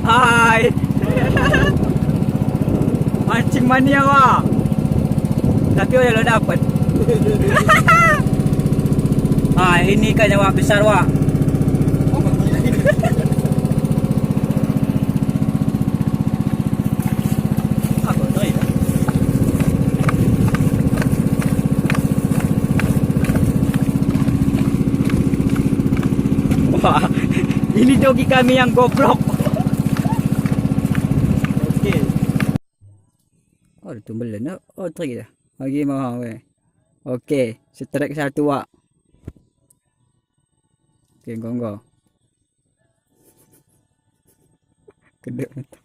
Hai. Mancing mania wah. Tapi udah lo dapat. Ini ikannya wah besar wah. Wah, ini joki kami yang goblok. Okey. Oh, tumbelan. Oh, trik dah. Lagi mau weh. Okey, strike satu wak. Okey, gonggo. Kedek mata.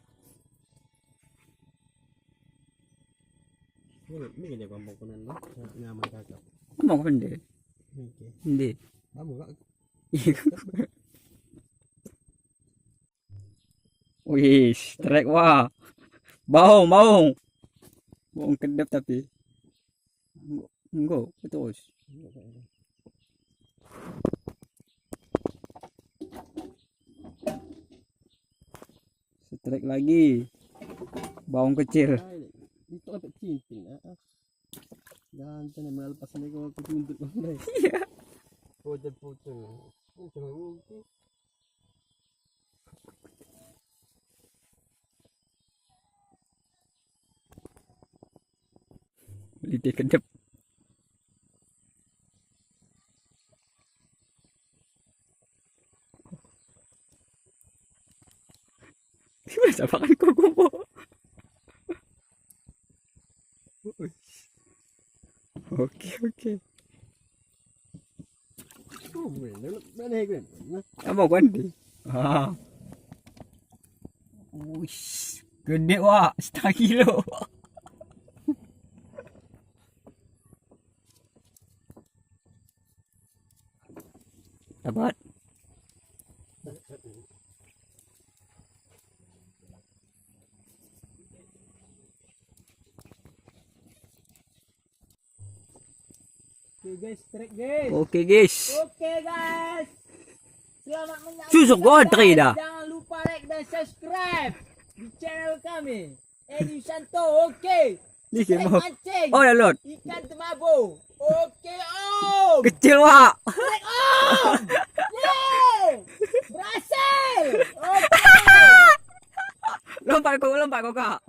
Ni dia kampung kunan lah. Nyaman kakak. Among pendek. Okey. Pendek. Kamu enggak? Wih, strike wah. Baung, baung. Baung kedap tapi. Enggak, betul. Strike lagi. Baung kecil. Itu apa cincin jangan jangan melepas ini kalau aku tuntut bang. Iya. Potong. Lidah kedap. Masa makan kuku. Okey. Oh, mana kan? Apa kundi? Uish, gede wah, setengah kilo. Dapat. Guys, strike guys. Okey guys. Oke guys, selamat menyaksikan. Susuk godri dah. Jangan lupa like dan subscribe di channel kami. Edi Santo, oke. Ni Strike kemo. mancing. Oh ya lot. Ikan temabu. Oke om. Kecil wah. Strike om. Yeay. Berhasil. Oke. Lompat kau kak.